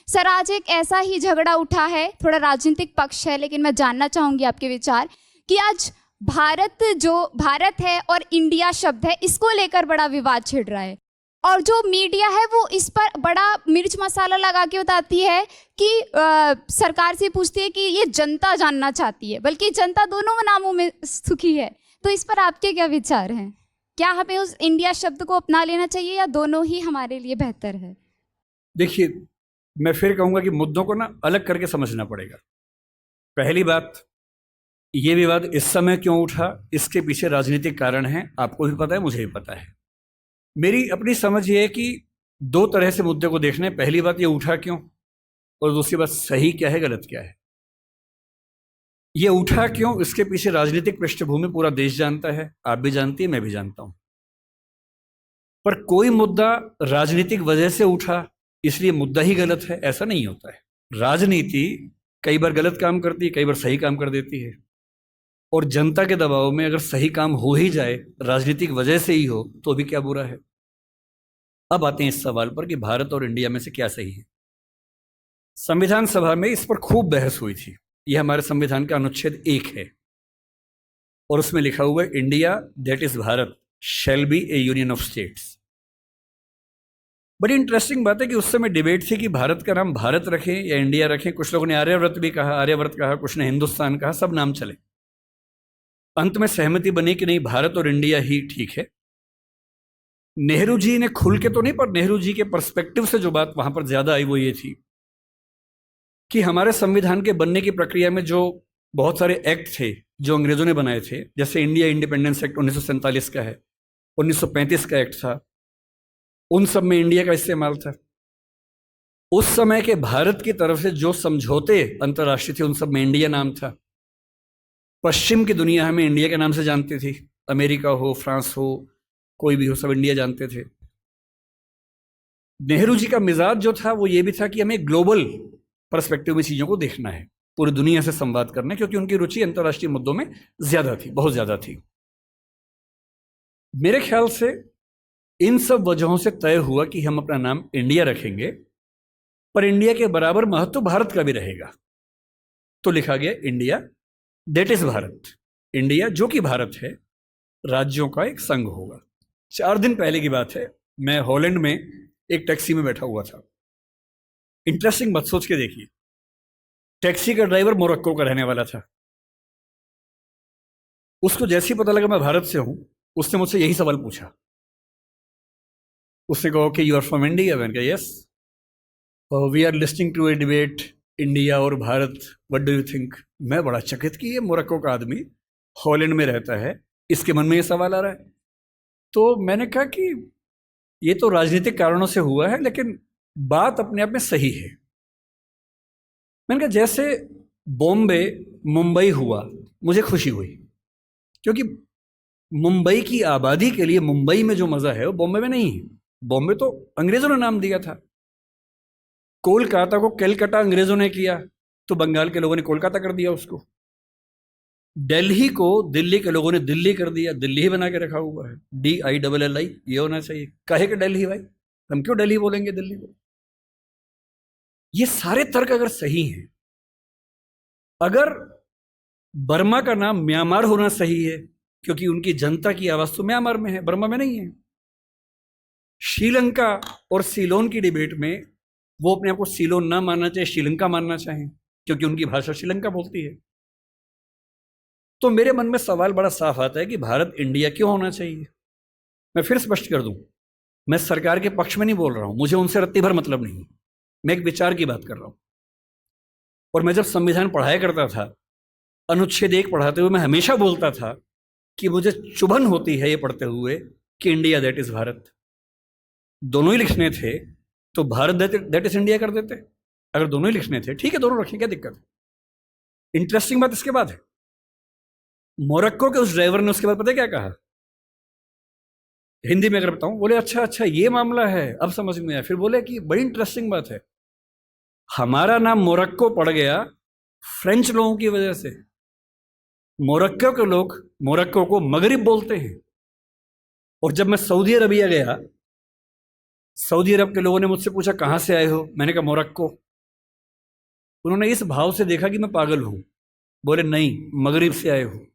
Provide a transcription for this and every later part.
Sir, आज एक ऐसा ही झगड़ा उठा है, थोड़ा राजनीतिक पक्ष है, लेकिन मैं जानना चाहूँगी आपके विचार कि आज भारत है और इंडिया शब्द है, इसको लेकर बड़ा विवाद छिड़ रहा है। और जो मीडिया है वो इस पर बड़ा मिर्च मसाला लगा के बताती है कि सरकार से पूछती है कि ये जनता जानना चाहती है, बल्कि जनता दोनों नामों में सुखी है। तो इस पर आपके क्या विचार हैं? क्या हमें उस इंडिया शब्द को अपना लेना चाहिए या दोनों ही हमारे लिए बेहतर है? देखिए, मैं फिर कहूँगा कि मुद्दों को ना अलग करके समझना पड़ेगा। पहली बात, ये विवाद इस समय क्यों उठा, इसके पीछे राजनीतिक कारण हैं। आपको भी पता है, मुझे भी पता है। मेरी अपनी समझ ये है कि दो तरह से मुद्दे को देखना है। पहली बात, ये उठा क्यों, और दूसरी बात, सही क्या है, गलत क्या है। ये उठा क्यों, इसके पीछे राजनीतिक पृष्ठभूमि पूरा देश जानता है, आप भी जानती है, मैं भी जानता हूं। पर कोई मुद्दा राजनीतिक वजह से उठा इसलिए मुद्दा ही गलत है, ऐसा नहीं होता है। राजनीति कई बार गलत काम करती है, कई बार सही काम कर देती है। और जनता के दबाव में अगर सही काम हो ही जाए, राजनीतिक वजह से ही हो, तो भी क्या बुरा है। अब आते हैं इस सवाल पर कि भारत और इंडिया में से क्या सही है। संविधान सभा में इस पर खूब बहस हुई थी। यह हमारे संविधान का अनुच्छेद 1 है और उसमें लिखा हुआ है, India that is Bharat shall be A union of states. बड़ी इंटरेस्टिंग बात है कि उस समय डिबेट थी कि भारत का नाम भारत रखें या इंडिया रखें। कुछ लोगों ने आर्यव्रत भी कहा, आर्यव्रत कहा, कुछ ने हिंदुस्तान कहा, सब नाम चले। अंत में सहमति बनी कि नहीं, भारत और इंडिया ही ठीक है। नेहरू जी ने खुल के तो नहीं, पर नेहरू जी के पर्सपेक्टिव से जो बात वहां पर ज्यादा आई वो ये थी कि हमारे संविधान के बनने की प्रक्रिया में जो बहुत सारे एक्ट थे जो अंग्रेजों ने बनाए थे, जैसे इंडिया इंडिपेंडेंस एक्ट 1947 का है, 1935 का एक्ट था, उन सब में इंडिया का इस्तेमाल था। उस समय के भारत की तरफ से जो समझौते अंतर्राष्ट्रीय थे, उन सब में इंडिया नाम था। पश्चिम की दुनिया हमें इंडिया के नाम से जानती थी, अमेरिका हो, फ्रांस हो, कोई भी हो, सब इंडिया जानते थे। नेहरू जी का मिजाज जो था वो ये भी था कि हमें ग्लोबल पर्सपेक्टिव में चीजों को देखना है, पूरी दुनिया से संवाद करना है, क्योंकि उनकी रुचि अंतर्राष्ट्रीय मुद्दों में ज्यादा थी, बहुत ज्यादा थी। मेरे ख्याल से इन सब वजहों से तय हुआ कि हम अपना नाम इंडिया रखेंगे, पर इंडिया के बराबर महत्व भारत का भी रहेगा। तो लिखा गया India that is Bharat. India जो कि भारत है, राज्यों का एक संघ होगा। 4 दिन पहले की बात है, मैं हॉलैंड में एक टैक्सी में बैठा हुआ था। इंटरेस्टिंग बात सोच के देखिए, टैक्सी का ड्राइवर मोरक्को का रहने वाला था। उसको जैसे ही पता लगा मैं भारत से हूं, उसने मुझसे यही सवाल पूछा। उसने कहा कि यू आर फ्रॉम इंडिया? मैंने कहा yes. We are listening to a debate India और Bharat, what do you think? मैं बड़ा चकित कि ये मोरक्को का आदमी हॉलैंड में रहता है, इसके मन में ये सवाल आ रहा है। तो मैंने कहा कि ये तो राजनीतिक कारणों से हुआ है, लेकिन बात अपने आप में सही है। मैंने कहा जैसे बॉम्बे मुंबई हुआ, मुझे खुशी हुई, क्योंकि मुंबई की आबादी के लिए मुंबई में जो मजा है वो बॉम्बे में नहीं है। बॉम्बे तो अंग्रेजों ने नाम दिया था। कोलकाता को कैलकाटा अंग्रेजों ने किया, तो बंगाल के लोगों ने कोलकाता कर दिया उसको। दिल्ली को दिल्ली के लोगों ने दिल्ली कर दिया, दिल्ली ही बना के रखा हुआ है, DILLI, ये होना चाहिए। कहे कि दिल्ली भाई, हम क्यों दिल्ली बोलेंगे दिल्ली को? ये सारे तर्क अगर सही हैं, अगर बर्मा का नाम म्यांमार होना सही है, क्योंकि उनकी जनता की आवाज तो म्यांमार में है, बर्मा में नहीं है। श्रीलंका और सीलोन की डिबेट में वो अपने आप को सीलोन ना मानना चाहे, श्रीलंका मानना चाहें, क्योंकि उनकी भाषा श्रीलंका बोलती है। तो मेरे मन में सवाल बड़ा साफ आता है कि भारत इंडिया क्यों होना चाहिए। मैं फिर स्पष्ट कर दूं, मैं सरकार के पक्ष में नहीं बोल रहा हूं, मुझे उनसे रत्ती भर मतलब नहीं, मैं एक विचार की बात कर रहा हूं। और मैं जब संविधान पढ़ाया करता था, अनुच्छेद 1 पढ़ाते हुए मैं हमेशा बोलता था कि मुझे चुभन होती है ये पढ़ते हुए कि इंडिया दैट इज भारत। दोनों ही लिखने थे तो भारत दैट इज इंडिया कर देते। अगर दोनों ही लिखने थे, ठीक है, दोनों रखें, क्या दिक्कत है। इंटरेस्टिंग बात इसके बाद है, मोरक्को के उस ड्राइवर ने उसके बाद पता है क्या कहा, हिंदी में अगर बताऊं, बोले अच्छा अच्छा ये मामला है, अब समझ में आया। फिर बोले कि बड़ी इंटरेस्टिंग बात है, हमारा नाम मोरक्को पड़ गया फ्रेंच लोगों की वजह से। मोरक्को के लोग मोरक्को को मगरिब बोलते हैं। और जब मैं सऊदी अरबिया गया, सऊदी अरब के लोगों ने मुझसे पूछा कहां से आए हो, मैंने कहा मोरक्को। उन्होंने इस भाव से देखा कि मैं पागल हूं। बोले नहीं, मगरिब से आए हो।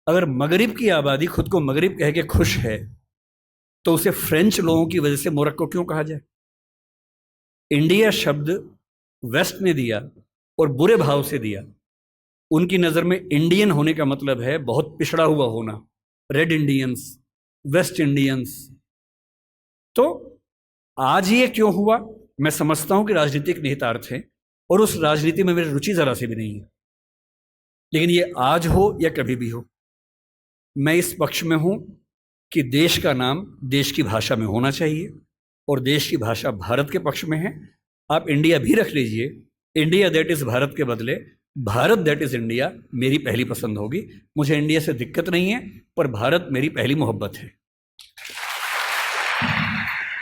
अगर मगरिब की आबादी खुद को मगरिब कह के खुश है तो उसे फ्रेंच लोगों की वजह से मोरक्को क्यों कहा जाए? इंडिया शब्द वेस्ट ने दिया और बुरे भाव से दिया। उनकी नज़र में इंडियन होने का मतलब है बहुत पिछड़ा हुआ होना, रेड इंडियंस, वेस्ट इंडियंस। तो आज ये क्यों हुआ? मैं समझता हूं कि राजनीतिक निहितार्थ है और उस राजनीति में मेरी रुचि जरा सी भी नहीं है, लेकिन ये आज हो या कभी भी हो, मैं इस पक्ष में हूं कि देश का नाम देश की भाषा में होना चाहिए और देश की भाषा भारत के पक्ष में है। आप इंडिया भी रख लीजिए, इंडिया दैट इज़ भारत के बदले भारत दैट इज़ इंडिया मेरी पहली पसंद होगी। मुझे इंडिया से दिक्कत नहीं है, पर भारत मेरी पहली मोहब्बत है।